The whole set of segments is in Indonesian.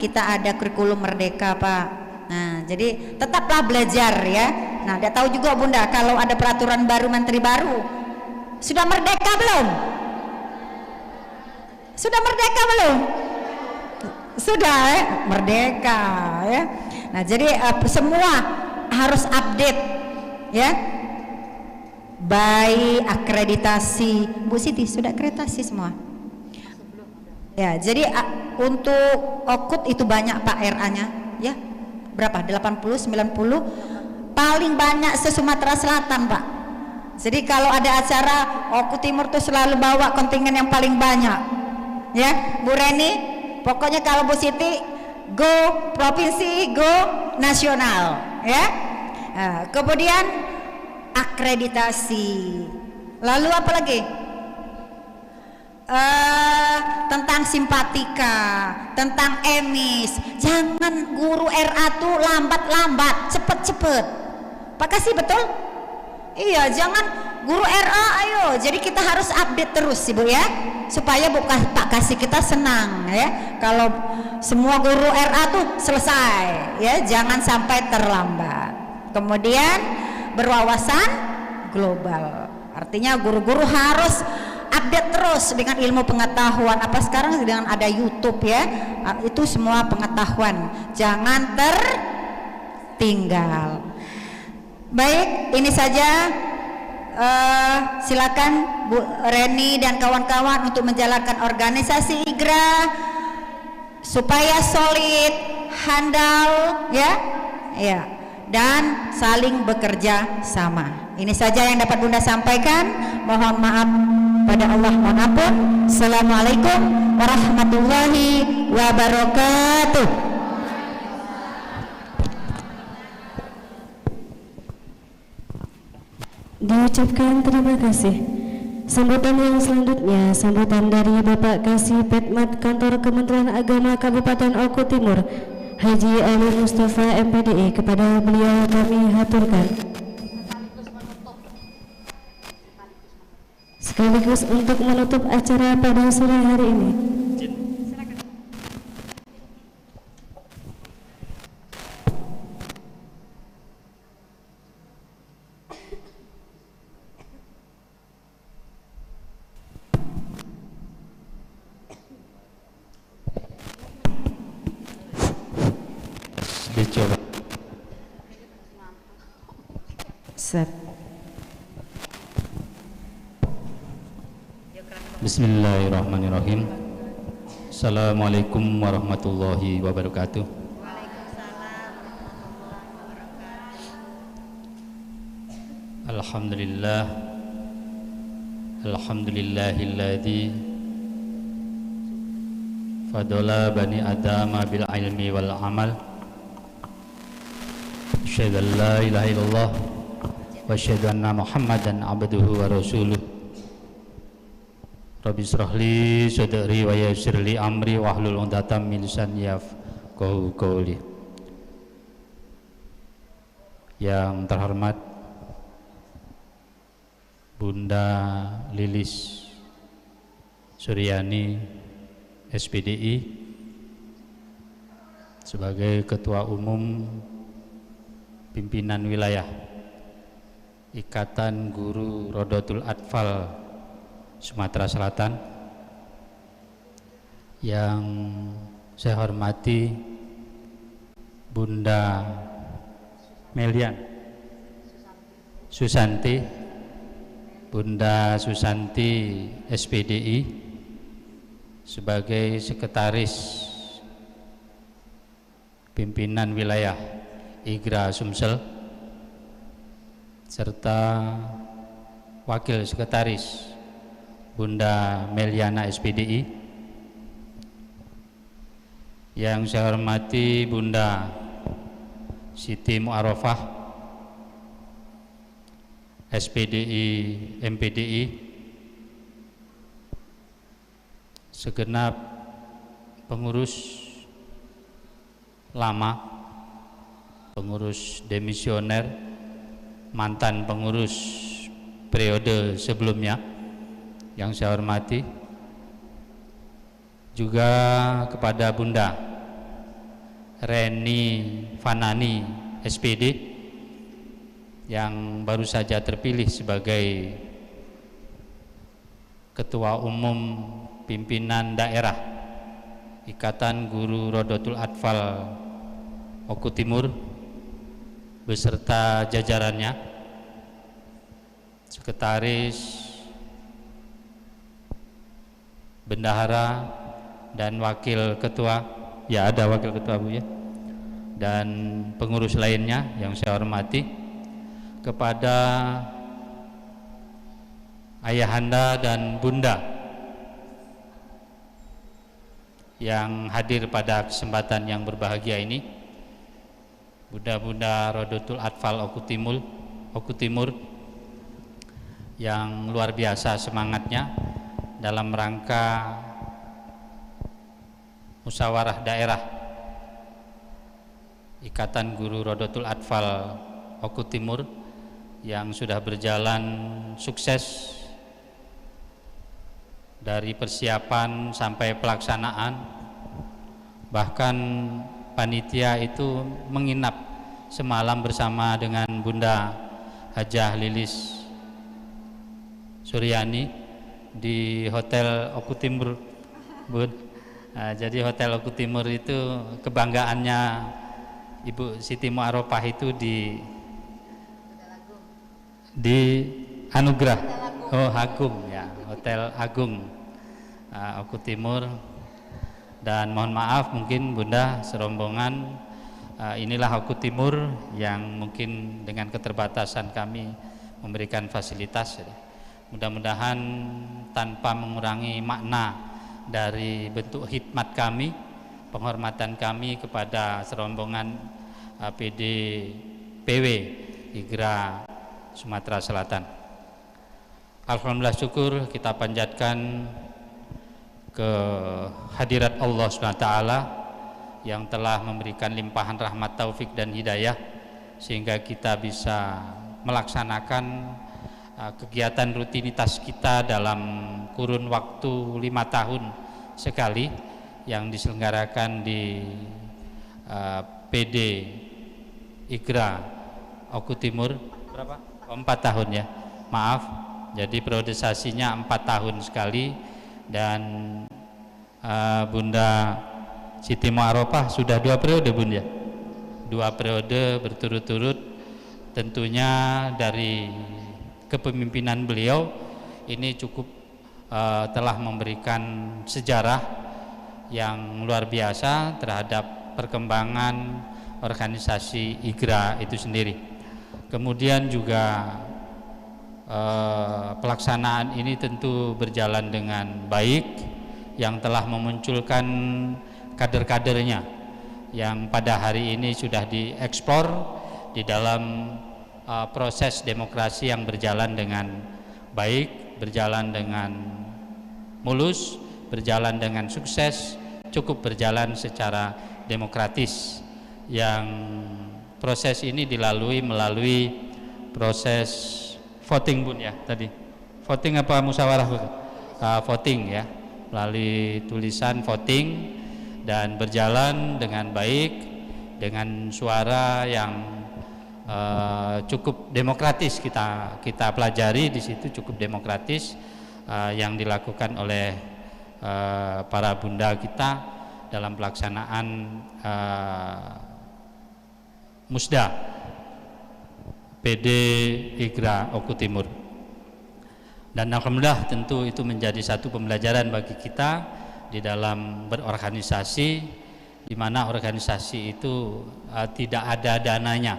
kita ada kurikulum merdeka, Pak. Nah, jadi tetaplah belajar ya. Nah, dia tahu juga Bunda kalau ada peraturan baru, menteri baru. Sudah merdeka belum? Sudah merdeka belum? Sudah merdeka ya. Nah, jadi semua harus update ya. Baik akreditasi. Bu Siti sudah akreditasi semua? Ya, jadi untuk OKUT itu banyak Pak RA-nya ya. Berapa? 80, 90. Paling banyak se-Sumatera Selatan, Pak. Jadi kalau ada acara OKUT Timur tuh selalu bawa kontingen yang paling banyak. Ya, Bu Reni, pokoknya kalau Bu Siti go provinsi, go nasional ya. Nah, kemudian akreditasi. Lalu apa lagi? Tentang simpatika, tentang emis. Jangan guru RA tuh lambat-lambat, cepet-cepet. Pak Kasih betul? Iya, jangan guru RA ayo. Jadi kita harus update terus Ibu ya, supaya Pak Kasih kita senang ya. Kalau semua guru RA tuh selesai ya, jangan sampai terlambat. Kemudian berwawasan global. Artinya guru-guru harus update terus dengan ilmu pengetahuan. Apa sekarang dengan ada YouTube ya, itu semua pengetahuan, jangan tertinggal. Baik, ini saja. Silakan Bu Reni dan kawan-kawan untuk menjalankan organisasi IGRA supaya solid, handal ya, ya, dan saling bekerja sama. Ini saja yang dapat Bunda sampaikan. Mohon maaf pada Allah, mohon ampun. Assalamualaikum warahmatullahi wabarakatuh. Diucapkan terima kasih. Sambutan yang selanjutnya, sambutan dari Bapak Kasih Petmat Kantor Kementerian Agama Kabupaten Oku Timur, Haji Ali Mustafa MPDI. Kepada beliau kami haturkan. Sekaligus untuk menutup acara pada sore hari ini. Dicoba. Bismillahirrahmanirrahim. Assalamualaikum warahmatullahi wabarakatuh. Alhamdulillah. Alhamdulillahilladzi fadala bani adama bil ilmi wal amal. Asyhadu an la ilaha illallah wa asyhadu anna Muhammadan abduhu wa rasuluh. Rabbi shrahli sadri wa yassirli amri wahlul 'uqdatam min lisani yafqahu qawli. Yang terhormat Bunda Lilis Suryani SPDI sebagai Ketua Umum Pimpinan Wilayah Ikatan Guru Rodotul Atfal Sumatera Selatan, yang saya hormati Bunda Melian Susanti, Bunda Susanti SPDI sebagai Sekretaris Pimpinan Wilayah IGRA Sumsel, serta Wakil Sekretaris Bunda Meliana SPDI. Yang saya hormati Bunda Siti Mu'arofah SPDI MPDI, segenap pengurus lama, pengurus demisioner, mantan pengurus periode sebelumnya yang saya hormati, juga kepada Bunda Reni Fanani SPD yang baru saja terpilih sebagai Ketua Umum Pimpinan Daerah Ikatan Guru Rodotul Atfal Oku Timur beserta jajarannya, Sekretaris, Bendahara, dan Wakil Ketua, ya ada Wakil Ketua Bu ya, dan pengurus lainnya yang saya hormati, kepada ayahanda dan bunda yang hadir pada kesempatan yang berbahagia ini, bunda-bunda Rodotul Atfal Oku Timur yang luar biasa semangatnya dalam rangka musyawarah daerah Ikatan Guru Rodotul Atfal Oku Timur yang sudah berjalan sukses dari persiapan sampai pelaksanaan, bahkan panitia itu menginap semalam bersama dengan Bunda Hajah Lilis Suryani di Hotel Oku Timur, Bud. Nah, jadi Hotel Oku Timur itu kebanggaannya Ibu Siti Mu'arofah itu di Anugerah, Agung ya, Hotel Agung Oku Timur. Dan mohon maaf mungkin Bunda serombongan, inilah Oku Timur yang mungkin dengan keterbatasan kami memberikan fasilitas. Mudah-mudahan tanpa mengurangi makna dari bentuk khidmat kami, penghormatan kami kepada serombongan PD PW IGRA Sumatera Selatan. Alhamdulillah, syukur kita panjatkan ke hadirat Allah SWT yang telah memberikan limpahan rahmat, taufik dan hidayah sehingga kita bisa melaksanakan kegiatan rutinitas kita dalam kurun waktu 5 tahun sekali yang diselenggarakan di PD IGRA Oku Timur. Berapa? 4 tahun ya, maaf. Jadi periodisasinya 4 tahun sekali. Dan Bunda Siti Mu'arofah sudah 2 periode Bunda, 2 periode berturut-turut. Tentunya dari kepemimpinan beliau ini cukup telah memberikan sejarah yang luar biasa terhadap perkembangan organisasi IGRA itu sendiri. Kemudian juga pelaksanaan ini tentu berjalan dengan baik, yang telah memunculkan kader-kadernya yang pada hari ini sudah dieksplor di dalam proses demokrasi yang berjalan dengan baik, berjalan dengan mulus, berjalan dengan sukses, cukup berjalan secara demokratis, yang proses ini melalui proses voting Bun ya tadi. Voting apa musyawarah Bun? Voting ya, melalui tulisan voting, dan berjalan dengan baik dengan suara yang cukup demokratis. Kita pelajari di situ cukup demokratis yang dilakukan oleh para bunda kita dalam pelaksanaan Musda PD IGRA Oku Timur. Dan alhamdulillah tentu itu menjadi satu pembelajaran bagi kita di dalam berorganisasi, di mana organisasi itu tidak ada dananya.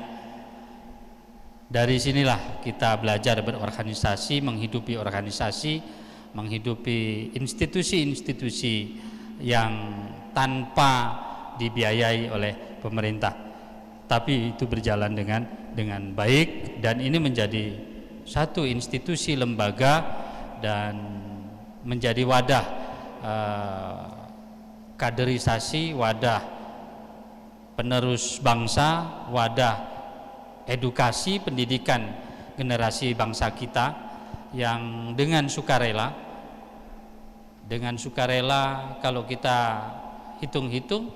Dari sinilah kita belajar berorganisasi, menghidupi organisasi, menghidupi institusi-institusi yang tanpa dibiayai oleh pemerintah, tapi itu berjalan dengan baik, dan ini menjadi satu institusi lembaga dan menjadi wadah kaderisasi, wadah penerus bangsa, wadah edukasi pendidikan generasi bangsa kita yang dengan sukarela kalau kita hitung-hitung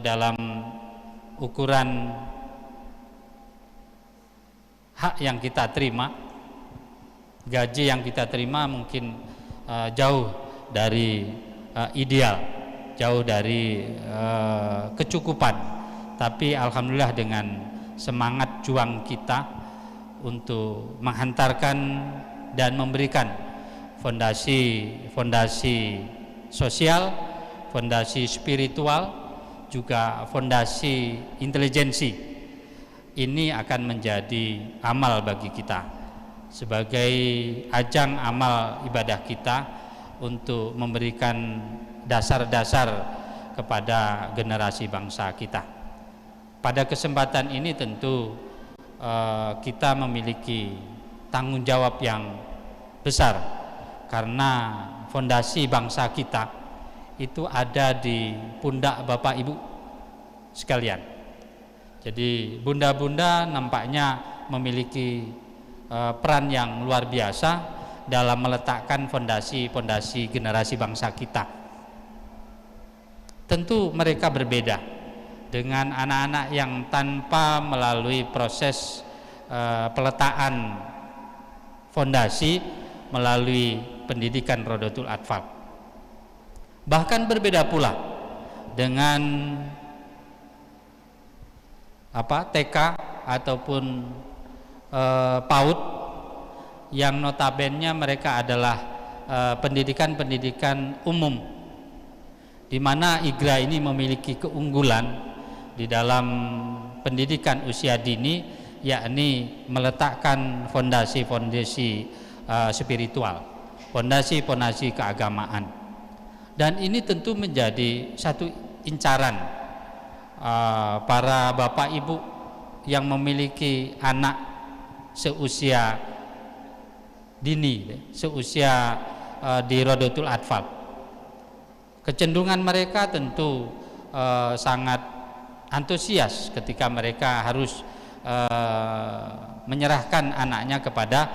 dalam ukuran hak yang kita terima, gaji yang kita terima mungkin jauh dari ideal, jauh dari kecukupan. Tapi alhamdulillah dengan semangat juang kita untuk menghantarkan dan memberikan fondasi sosial, fondasi spiritual, juga fondasi intelijensi, ini akan menjadi amal bagi kita sebagai ajang amal ibadah kita untuk memberikan dasar-dasar kepada generasi bangsa kita. Pada kesempatan ini tentu kita memiliki tanggung jawab yang besar, karena fondasi bangsa kita itu ada di pundak Bapak Ibu sekalian. Jadi bunda-bunda nampaknya memiliki peran yang luar biasa dalam meletakkan fondasi generasi bangsa kita. Tentu mereka berbeda dengan anak-anak yang tanpa melalui proses peletaan fondasi melalui pendidikan Rodotul Atfal. Bahkan berbeda pula dengan TK ataupun PAUD yang notabene mereka adalah pendidikan umum, di mana IGRA ini memiliki keunggulan di dalam pendidikan usia dini, yakni meletakkan fondasi spiritual, fondasi keagamaan. Dan ini tentu menjadi satu incaran para bapak ibu yang memiliki anak seusia dini, seusia di Rodotul Atfal. Kecenderungan mereka tentu sangat antusias ketika mereka harus menyerahkan anaknya kepada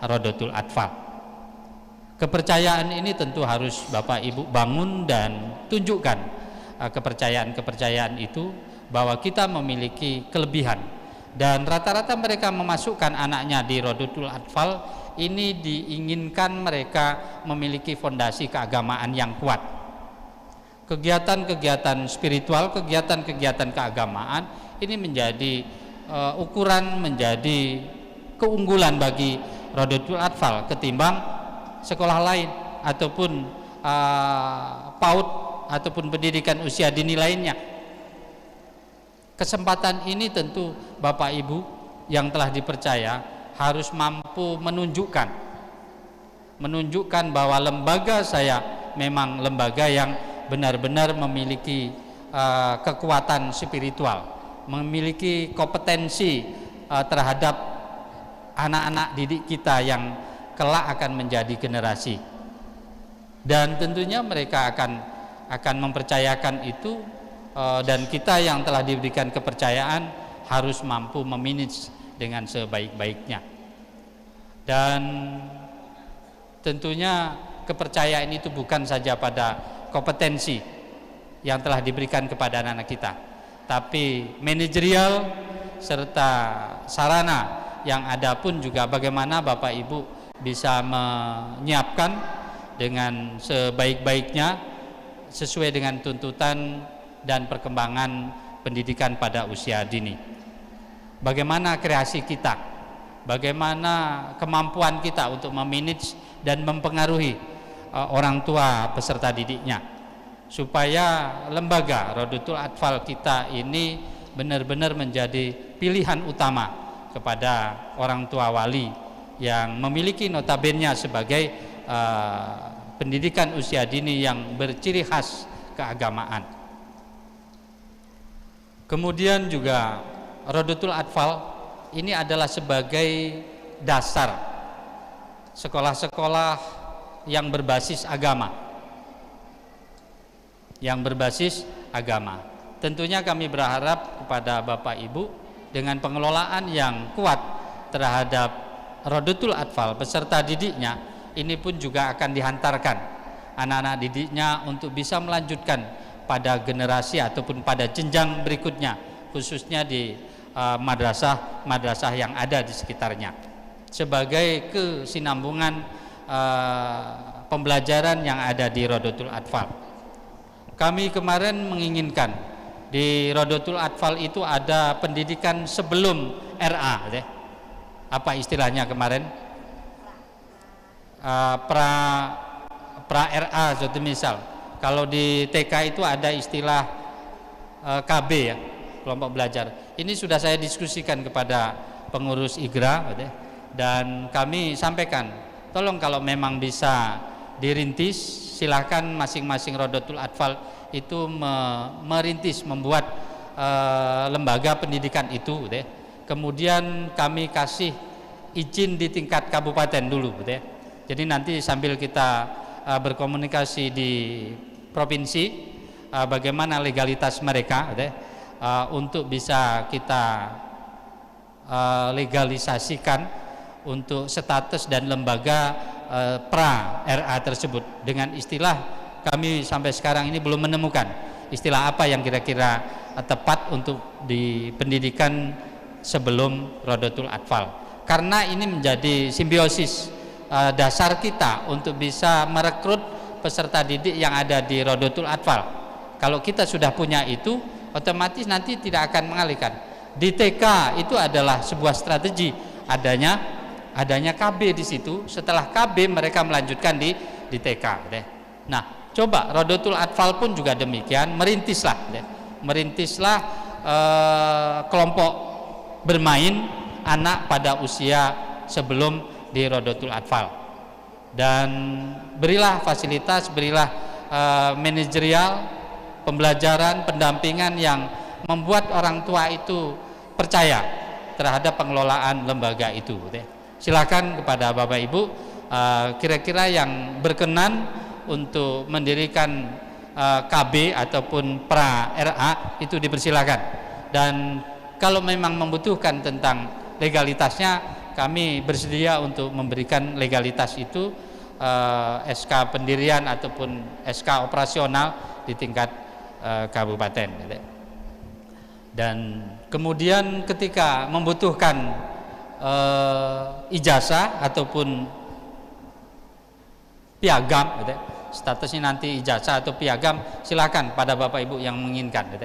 Rodotul Atfal. Kepercayaan ini tentu harus Bapak Ibu bangun dan tunjukkan kepercayaan itu bahwa kita memiliki kelebihan, dan rata-rata mereka memasukkan anaknya di Rodotul Atfal ini diinginkan mereka memiliki fondasi keagamaan yang kuat. Kegiatan-kegiatan spiritual, kegiatan-kegiatan keagamaan ini menjadi ukuran, menjadi keunggulan bagi Rodotul Atfal ketimbang sekolah lain ataupun PAUD ataupun pendidikan usia dini lainnya. Kesempatan ini tentu Bapak Ibu yang telah dipercaya harus mampu menunjukkan bahwa lembaga saya memang lembaga yang benar-benar memiliki kekuatan spiritual, memiliki kompetensi terhadap anak-anak didik kita yang kelak akan menjadi generasi. Dan tentunya mereka akan mempercayakan itu, dan kita yang telah diberikan kepercayaan harus mampu memanage dengan sebaik-baiknya. Dan tentunya kepercayaan itu bukan saja pada kompetensi yang telah diberikan kepada anak-anak kita, tapi manajerial serta sarana yang ada pun juga bagaimana Bapak Ibu bisa menyiapkan dengan sebaik-baiknya sesuai dengan tuntutan dan perkembangan pendidikan pada usia dini. Bagaimana kreasi kita, bagaimana kemampuan kita untuk memanage dan mempengaruhi orang tua peserta didiknya, supaya lembaga Rodotul Atfal kita ini benar-benar menjadi pilihan utama kepada orang tua wali yang memiliki notabene sebagai pendidikan usia dini yang berciri khas keagamaan. Kemudian juga Rodotul Atfal ini adalah sebagai dasar sekolah-sekolah yang berbasis agama, Tentunya kami berharap kepada Bapak Ibu dengan pengelolaan yang kuat terhadap Rodotul Atfal beserta didiknya, ini pun juga akan dihantarkan anak-anak didiknya untuk bisa melanjutkan pada generasi ataupun pada jenjang berikutnya khususnya di madrasah-madrasah yang ada di sekitarnya, sebagai kesinambungan pembelajaran yang ada di Rodotul Atfal. Kami kemarin menginginkan di Rodotul Atfal itu ada pendidikan sebelum RA, apa istilahnya kemarin? Pra RA, suatu misal. Kalau di TK itu ada istilah KB ya, kelompok belajar. Ini sudah saya diskusikan kepada pengurus IGRA, dan kami sampaikan, tolong kalau memang bisa dirintis, silahkan masing-masing Rodotul Atfal itu merintis, membuat lembaga pendidikan itu, kemudian kami kasih izin di tingkat kabupaten dulu, jadi nanti sambil kita berkomunikasi di provinsi, bagaimana legalitas mereka, untuk bisa kita legalisasikan untuk status dan lembaga pra RA tersebut. Dengan istilah, kami sampai sekarang ini belum menemukan istilah apa yang kira-kira tepat untuk di pendidikan sebelum Rodotul Atfal, karena ini menjadi simbiosis dasar kita untuk bisa merekrut peserta didik yang ada di Rodotul Atfal. Kalau kita sudah punya itu, otomatis nanti tidak akan mengalihkan. Di TK itu adalah sebuah strategi, adanya KB di situ. Setelah KB mereka melanjutkan di TK. Nah, coba Rodotul Atfal pun juga demikian, merintislah kelompok bermain anak pada usia sebelum di Rodotul Atfal, dan berilah fasilitas, berilah manajerial, pembelajaran, pendampingan yang membuat orang tua itu percaya terhadap pengelolaan lembaga itu. Silakan kepada Bapak Ibu kira-kira yang berkenan untuk mendirikan KB ataupun pra RA itu dipersilakan, dan kalau memang membutuhkan tentang legalitasnya, kami bersedia untuk memberikan legalitas itu, SK pendirian ataupun SK operasional di tingkat kabupaten. Dan kemudian ketika membutuhkan ijazah ataupun piagam, statusnya nanti ijazah atau piagam, silakan pada Bapak Ibu yang menginginkan.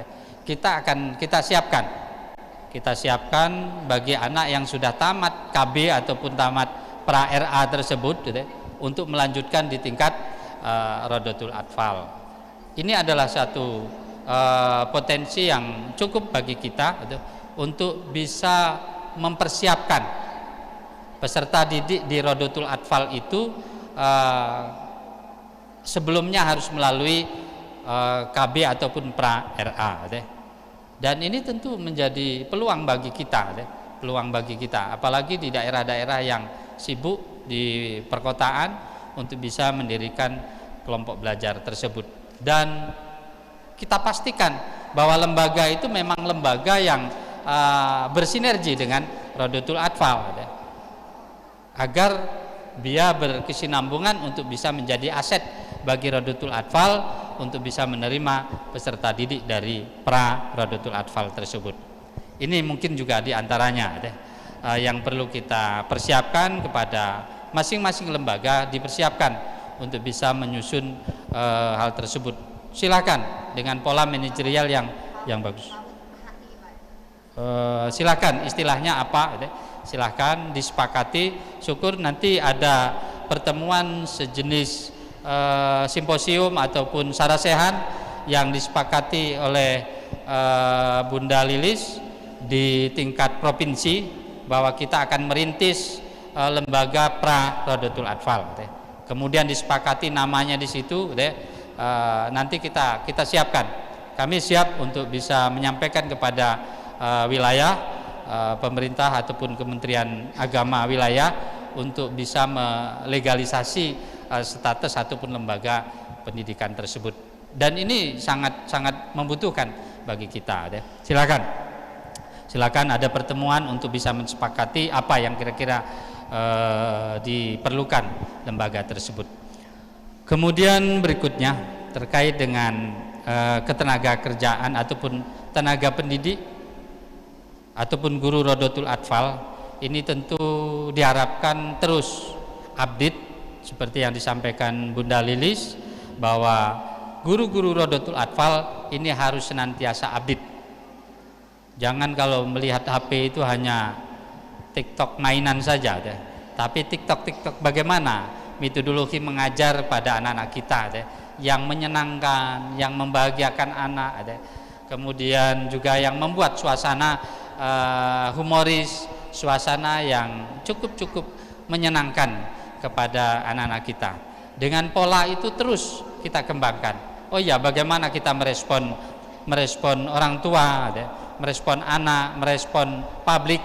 Kita siapkan bagi anak yang sudah tamat KB ataupun tamat pra RA tersebut, untuk melanjutkan di tingkat Rodotul Atfal. Ini adalah satu potensi yang cukup bagi kita untuk bisa mempersiapkan peserta didik di Rodotul Atfal itu sebelumnya harus melalui KB ataupun pra RA. Dan ini tentu menjadi peluang bagi kita, apalagi di daerah-daerah yang sibuk di perkotaan, untuk bisa mendirikan kelompok belajar tersebut. Dan kita pastikan bahwa lembaga itu memang lembaga yang bersinergi dengan Rodotul Atfal, agar dia berkesinambungan untuk bisa menjadi aset bagi Rodotul Atfal untuk bisa menerima peserta didik dari pra Rodotul Atfal tersebut. Ini mungkin juga diantaranya yang perlu kita persiapkan kepada masing-masing lembaga, dipersiapkan untuk bisa menyusun hal tersebut. Silakan dengan pola manajerial yang bagus. Silakan istilahnya apa? Silakan disepakati. Syukur nanti ada pertemuan sejenis simposium ataupun sarasehan yang disepakati oleh Bunda Lilis di tingkat provinsi, bahwa kita akan merintis lembaga pra Rodotul Atfal. Kemudian disepakati namanya di situ, nanti kita siapkan. Kami siap untuk bisa menyampaikan kepada wilayah pemerintah ataupun Kementerian Agama wilayah untuk bisa melegalisasi status ataupun lembaga pendidikan tersebut. Dan ini sangat membutuhkan bagi kita. Silakan ada pertemuan untuk bisa mensepakati apa yang kira-kira diperlukan lembaga tersebut. Kemudian berikutnya terkait dengan ketenaga kerjaan ataupun tenaga pendidik, ataupun guru Rodotul Atfal ini tentu diharapkan terus update seperti yang disampaikan Bunda Lilis, bahwa guru-guru Rodotul Atfal ini harus senantiasa update. Jangan kalau melihat HP itu hanya TikTok mainan saja deh. Tapi TikTok bagaimana metodologi mengajar pada anak-anak kita deh, yang menyenangkan, yang membahagiakan anak deh. Kemudian juga yang membuat suasana humoris, suasana yang cukup menyenangkan kepada anak-anak kita. Dengan pola itu terus kita kembangkan. Oh ya, bagaimana kita merespon orang tua, merespon anak, merespon publik,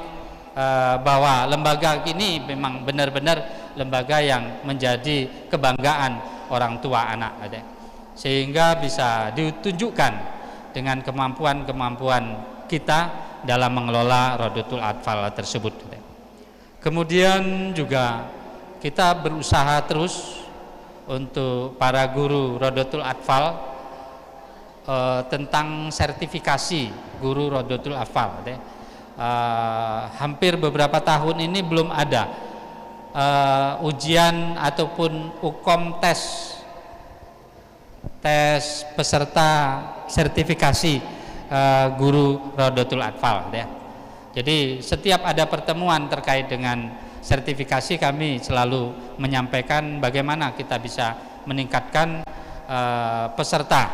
bahwa lembaga ini memang benar-benar lembaga yang menjadi kebanggaan orang tua anak, sehingga bisa ditunjukkan dengan kemampuan-kemampuan kita dalam mengelola Rodotul Atfal tersebut. Kemudian juga kita berusaha terus untuk para guru Rodotul Atfal tentang sertifikasi guru Rodotul Atfal. Hampir beberapa tahun ini belum ada ujian ataupun ukom tes peserta sertifikasi guru Rodotul Atfal. Jadi setiap ada pertemuan terkait dengan sertifikasi, kami selalu menyampaikan bagaimana kita bisa meningkatkan peserta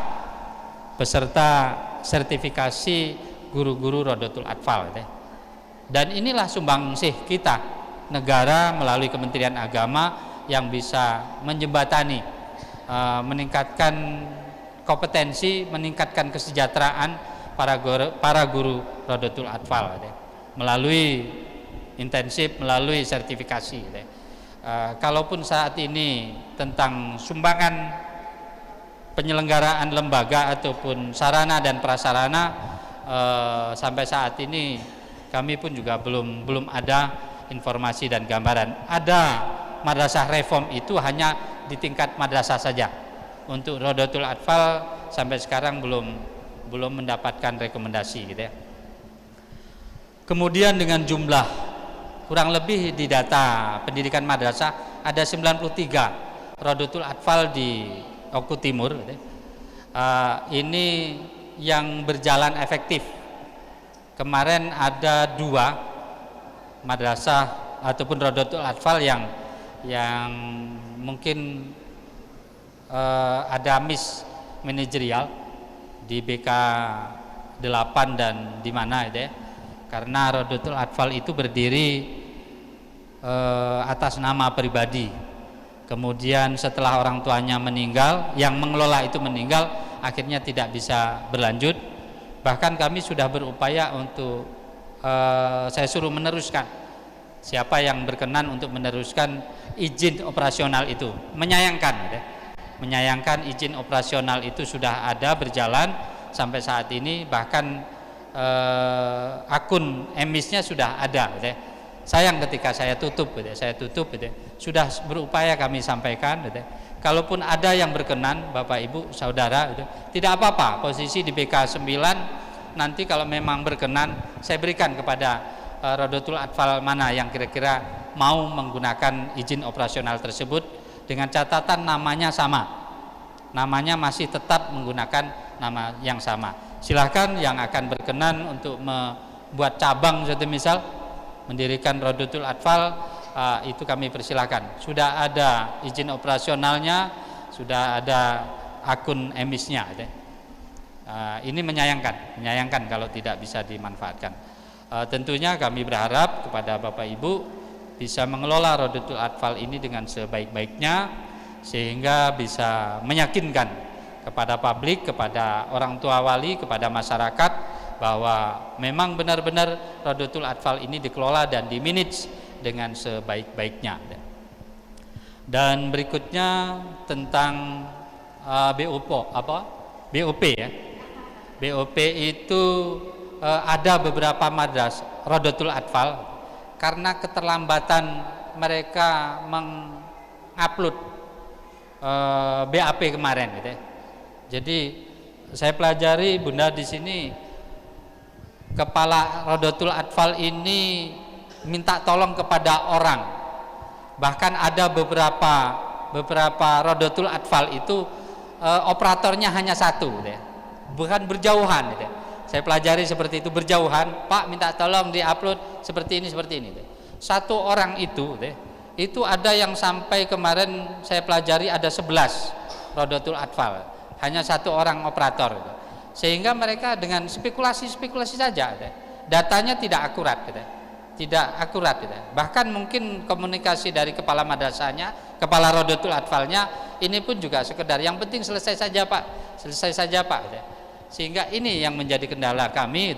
sertifikasi guru-guru Rodotul Atfal. Dan inilah sumbangsih kita, negara melalui Kementerian Agama, yang bisa menjembatani, meningkatkan kompetensi, meningkatkan kesejahteraan para guru Rodotul Atfal melalui intensif, melalui sertifikasi. Kalaupun saat ini tentang sumbangan penyelenggaraan lembaga ataupun sarana dan prasarana, sampai saat ini kami pun juga belum ada informasi dan gambaran. Ada madrasah reform itu hanya di tingkat madrasah saja. Untuk Rodotul Atfal sampai sekarang belum mendapatkan rekomendasi, gitu ya. Kemudian dengan jumlah kurang lebih di data pendidikan madrasah ada 93 Rodotul Atfal di Oku Timur, gitu ya. Ini yang berjalan efektif. Kemarin ada 2 madrasah ataupun Rodotul Atfal yang mungkin ada miss manajerial di BK 8 dan di mana, ya. Karena Rodotul Atfal itu berdiri atas nama pribadi. Kemudian setelah orang tuanya meninggal, yang mengelola itu meninggal, akhirnya tidak bisa berlanjut. Bahkan kami sudah berupaya untuk saya suruh meneruskan, siapa yang berkenan untuk meneruskan izin operasional itu. Menyayangkan izin operasional itu sudah ada berjalan sampai saat ini, bahkan akun emisnya sudah ada. Sayang ketika saya tutup, sudah berupaya kami sampaikan. Kalaupun ada yang berkenan, Bapak Ibu Saudara, tidak apa-apa, posisi di BK 9 nanti kalau memang berkenan saya berikan kepada Rodotul Atfal mana yang kira-kira mau menggunakan izin operasional tersebut, dengan catatan namanya sama, namanya masih tetap menggunakan nama yang sama. Silahkan yang akan berkenan untuk membuat cabang, seperti misal mendirikan Rodotul Atfal, itu kami persilahkan. Sudah ada izin operasionalnya, sudah ada akun emisnya. Ini menyayangkan kalau tidak bisa dimanfaatkan. Tentunya kami berharap kepada Bapak Ibu bisa mengelola Rodotul Atfal ini dengan sebaik-baiknya, sehingga bisa meyakinkan kepada publik, kepada orang tua wali, kepada masyarakat, bahwa memang benar-benar Rodotul Atfal ini dikelola dan dimanage dengan sebaik-baiknya. Dan berikutnya tentang BOP ya. BOP itu ada beberapa madrasah Rodotul Atfal karena keterlambatan mereka mengupload BAP kemarin, gitu ya. Jadi saya pelajari, Bunda, di sini kepala Rodotul Atfal ini minta tolong kepada orang. Bahkan ada beberapa Rodotul Atfal itu operatornya hanya satu, bukan berjauhan. Saya pelajari seperti itu, berjauhan. Pak minta tolong diupload seperti ini. Satu orang itu ada yang sampai kemarin saya pelajari ada 11 Rodotul Atfal, hanya satu orang operator. Sehingga mereka dengan spekulasi saja, datanya tidak akurat. Bahkan mungkin komunikasi dari kepala madrasahnya, kepala Rodotul Atfalnya ini pun juga sekedar yang penting selesai saja Pak. Sehingga ini yang menjadi kendala kami,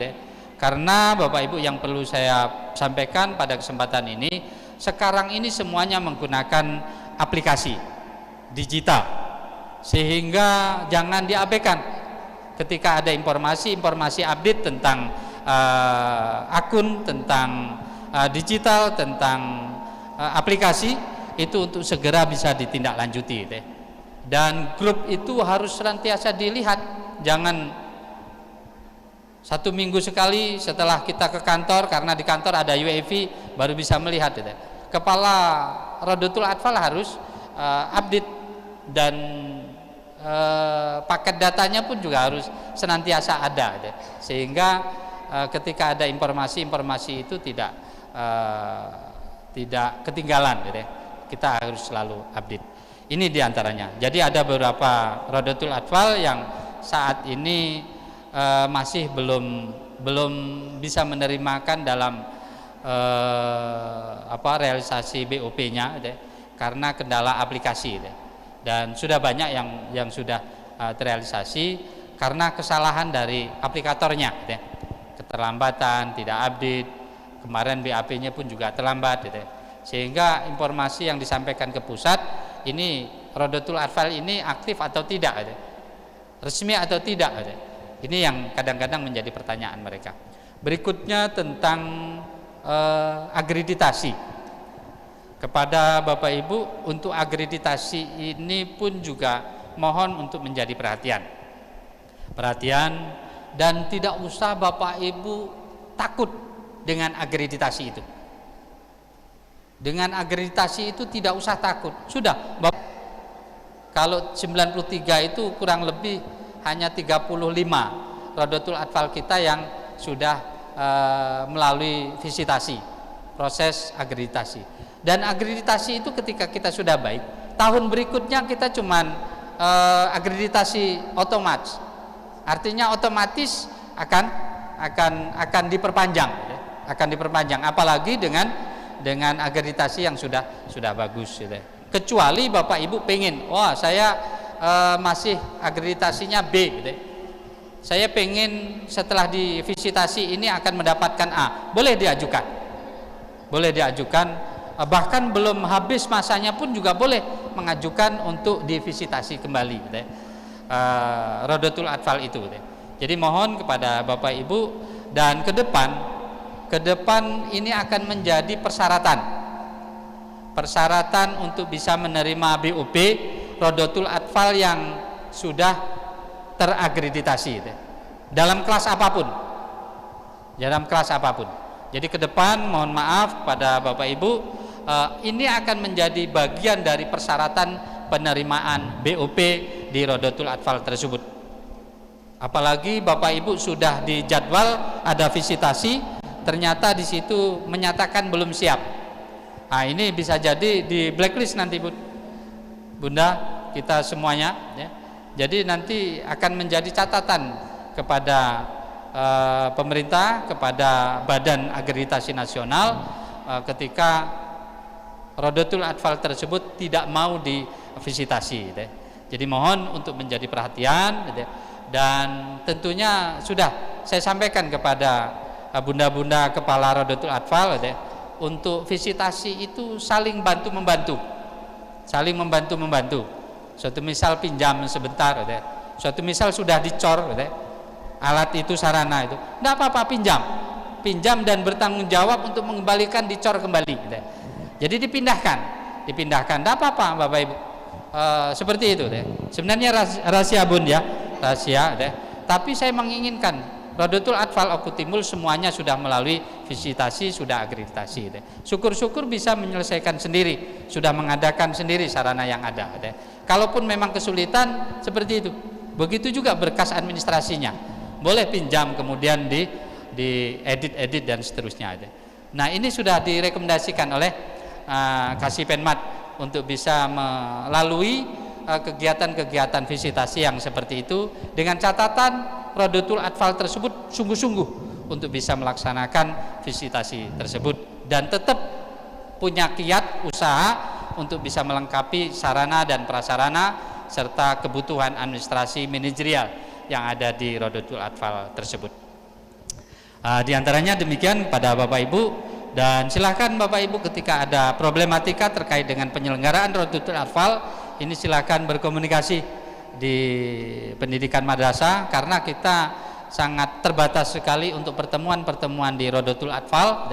karena Bapak Ibu yang perlu saya sampaikan pada kesempatan ini, sekarang ini semuanya menggunakan aplikasi digital, sehingga jangan diabaikan ketika ada informasi update tentang akun, tentang digital, tentang aplikasi itu untuk segera bisa ditindaklanjuti. Dan grup itu harus senantiasa dilihat, jangan 1 minggu sekali setelah kita ke kantor, karena di kantor ada UAV baru bisa melihat. Kepala Rodotul Atfal harus update, dan paket datanya pun juga harus senantiasa ada, sehingga ketika ada informasi itu tidak ketinggalan, kita harus selalu update. Ini diantaranya. Jadi ada beberapa Rodotul Atfal yang saat ini masih belum bisa menerimakan dalam realisasi BOP-nya, karena kendala aplikasi, dan sudah banyak yang sudah terrealisasi karena kesalahan dari aplikatornya, keterlambatan, tidak update. Kemarin BAP-nya pun juga terlambat, sehingga informasi yang disampaikan ke pusat ini, Rodotul Atfal ini aktif atau tidak, resmi atau tidak, ini yang kadang-kadang menjadi pertanyaan mereka. Berikutnya tentang akreditasi kepada Bapak Ibu. Untuk akreditasi ini pun juga mohon untuk menjadi perhatian, dan tidak usah Bapak Ibu takut dengan akreditasi itu. Dengan akreditasi itu tidak usah takut. Sudah, kalau 93 itu kurang lebih hanya 35 Rodotul Atfal kita yang sudah melalui visitasi, proses akreditasi. Dan akreditasi itu ketika kita sudah baik, tahun berikutnya kita cuman akreditasi otomatis. Artinya otomatis akan diperpanjang. Apalagi dengan akreditasi yang sudah bagus, kecuali Bapak Ibu pengen, saya masih akreditasinya B, saya pengen setelah divisitasi ini akan mendapatkan A, boleh diajukan, bahkan belum habis masanya pun juga boleh mengajukan untuk divisitasi kembali, Rodotul Atfal itu. Jadi mohon kepada Bapak Ibu, dan ke depan ini akan menjadi persyaratan untuk bisa menerima BOP Rodotul Atfal yang sudah terakreditasi dalam kelas apapun. Jadi ke depan mohon maaf pada Bapak Ibu, ini akan menjadi bagian dari persyaratan penerimaan BOP di Rodotul Atfal tersebut. Apalagi Bapak Ibu sudah dijadwal ada visitasi, ternyata di situ menyatakan belum siap. Nah, ini bisa jadi di blacklist nanti Bunda kita semuanya, Jadi nanti akan menjadi catatan kepada pemerintah, kepada Badan Akreditasi Nasional, ketika Rodotul Atfal tersebut tidak mau divisitasi. Jadi mohon untuk menjadi perhatian, dan tentunya sudah saya sampaikan kepada bunda-bunda kepala Rodotul Atfal, untuk visitasi itu saling bantu-membantu. Suatu misal pinjam sebentar, suatu misal sudah dicor, alat itu, sarana itu, tidak apa-apa, pinjam dan bertanggung jawab untuk mengembalikan, dicor kembali. Jadi dipindahkan, tidak apa-apa Bapak Ibu. Seperti itu. Sebenarnya rahasia Bun ya, rahasia. Tapi saya menginginkan Rodotul Atfal Oku Timur semuanya sudah melalui visitasi, sudah akreditasi. Syukur-syukur bisa menyelesaikan sendiri, sudah mengadakan sendiri sarana yang ada. Kalaupun memang kesulitan seperti itu, begitu juga berkas administrasinya, boleh pinjam kemudian di edit dan seterusnya. Nah, ini sudah direkomendasikan oleh Kasih Penmat untuk bisa melalui kegiatan-kegiatan visitasi yang seperti itu, dengan catatan Rodotul Atfal tersebut sungguh-sungguh untuk bisa melaksanakan visitasi tersebut dan tetap punya kiat usaha untuk bisa melengkapi sarana dan prasarana serta kebutuhan administrasi manajerial yang ada di Rodotul Atfal tersebut. Di antaranya demikian pada Bapak Ibu, dan silahkan Bapak Ibu ketika ada problematika terkait dengan penyelenggaraan Rodotul Atfal ini silahkan berkomunikasi di pendidikan madrasah, karena kita sangat terbatas sekali untuk pertemuan-pertemuan di Rodotul Atfal.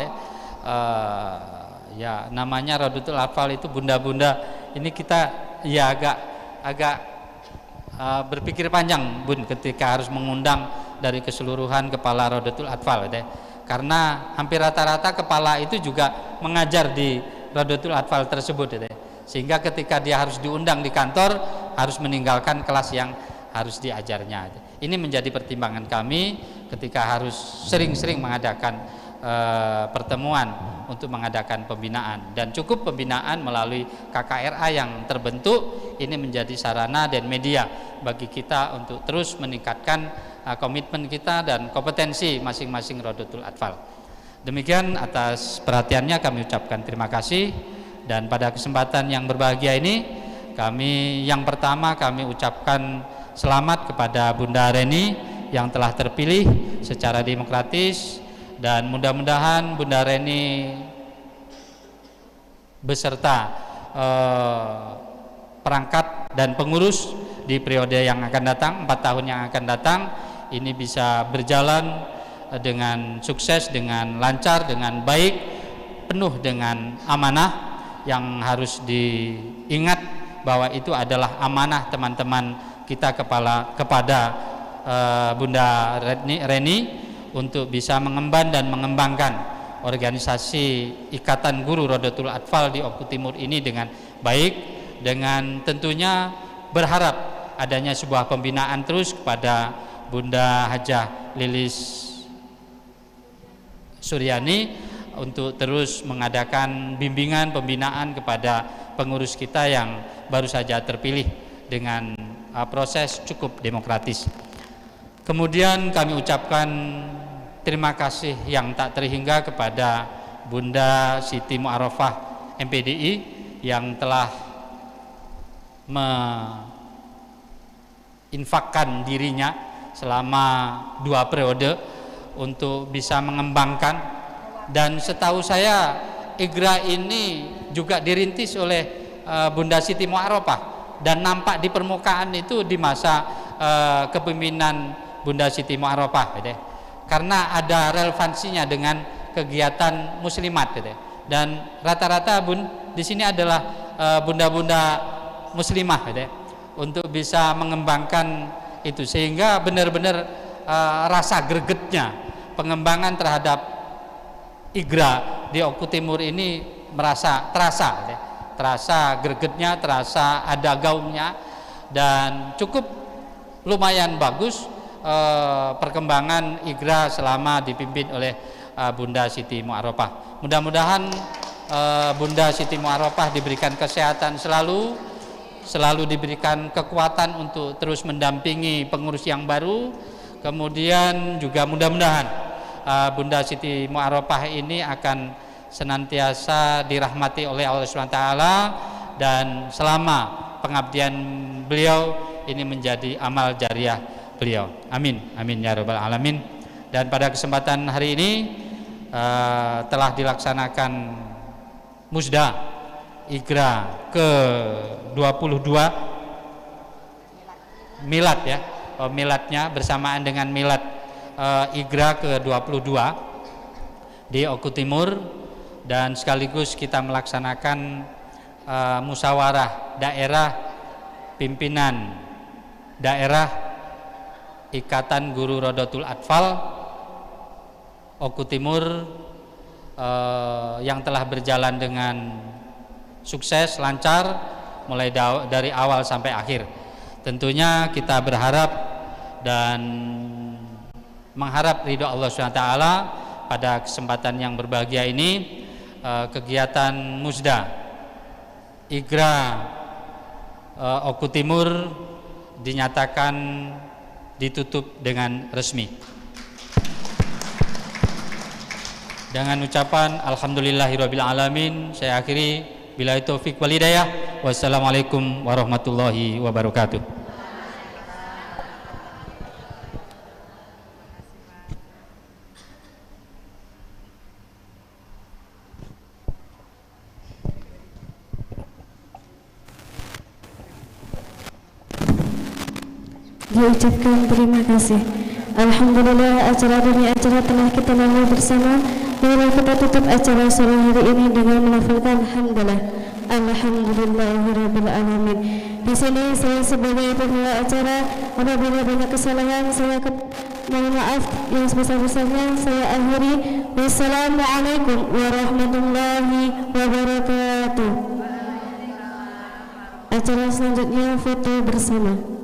Ya namanya Rodotul Atfal itu bunda-bunda, ini kita ya agak berpikir panjang Bun ketika harus mengundang dari keseluruhan kepala Rodotul Atfal, karena hampir rata-rata kepala itu juga mengajar di Rodotul Atfal tersebut, sehingga ketika dia harus diundang di kantor harus meninggalkan kelas yang harus diajarnya. Ini menjadi pertimbangan kami ketika harus sering-sering mengadakan pertemuan untuk mengadakan pembinaan, dan cukup pembinaan melalui KKRA yang terbentuk ini menjadi sarana dan media bagi kita untuk terus meningkatkan komitmen kita dan kompetensi masing-masing Rodotul Atfal. Demikian, atas perhatiannya kami ucapkan terima kasih. Dan pada kesempatan yang berbahagia ini, yang pertama kami ucapkan selamat kepada Bunda Reni yang telah terpilih secara demokratis, dan mudah-mudahan Bunda Reni beserta perangkat dan pengurus di periode yang akan datang, 4 tahun yang akan datang, ini bisa berjalan dengan sukses, dengan lancar, dengan baik, penuh dengan amanah. Yang harus diingat bahwa itu adalah amanah teman-teman kita kepada Bunda Reni untuk bisa mengemban dan mengembangkan organisasi Ikatan Guru Rodotul Atfal di Oku Timur ini dengan baik, dengan tentunya berharap adanya sebuah pembinaan terus kepada Bunda Hajah Lilis Suryani untuk terus mengadakan bimbingan pembinaan kepada pengurus kita yang baru saja terpilih dengan proses cukup demokratis. Kemudian kami ucapkan terima kasih yang tak terhingga kepada Bunda Siti Mu'arofah MPDI yang telah menginfakkan dirinya selama 2 periode untuk bisa mengembangkan. Dan setahu saya IGRA ini juga dirintis oleh Bunda Siti Mu'arofah, dan nampak di permukaan itu di masa kepemimpinan Bunda Siti Mu'arofah, karena ada relevansinya dengan kegiatan muslimat, dan rata-rata Bun di sini adalah bunda-bunda muslimah, untuk bisa mengembangkan itu, sehingga benar-benar rasa gregetnya pengembangan terhadap IGRA di Oku Timur ini terasa gregetnya, terasa ada gaungnya, dan cukup lumayan bagus perkembangan IGRA selama dipimpin oleh Bunda Siti Mu'arofah. Mudah-mudahan Bunda Siti Mu'arofah diberikan kesehatan selalu diberikan kekuatan untuk terus mendampingi pengurus yang baru. Kemudian juga mudah-mudahan Bunda Siti Mu'arofah ini akan senantiasa dirahmati oleh Allah SWT, dan selama pengabdian beliau ini menjadi amal jariah beliau. Amin, amin ya rabbal alamin. Dan pada kesempatan hari ini telah dilaksanakan musda IGRA ke-22 milad ya, miladnya bersamaan dengan milad IGRA ke-22 di Oku Timur, dan sekaligus kita melaksanakan musyawarah daerah pimpinan daerah Ikatan Guru Rodotul Atfal Oku Timur yang telah berjalan dengan sukses, lancar, mulai dari awal sampai akhir. Tentunya kita berharap dan mengharap ridho Allah SWT pada kesempatan yang berbahagia ini. Kegiatan Musda Igra Oku Timur dinyatakan ditutup dengan resmi. Dengan ucapan alhamdulillahirabbil alamin, saya akhiri. Billahi taufik wal hidayah. Wassalamualaikum warahmatullahi wabarakatuh. Diucapkan terima kasih. Alhamdulillah, acara demi acara telah kita lalui bersama. Mari kita tutup acara sore hari ini dengan melafalkan hamdalah. Alhamdulillahirabbil alamin. Di sini saya sebagai pembawa acara, apabila banyak kesalahan saya mohon maaf yang sebesar-besarnya. Saya akhiri. Wassalamualaikum warahmatullahi wabarakatuh. Acara selanjutnya foto bersama.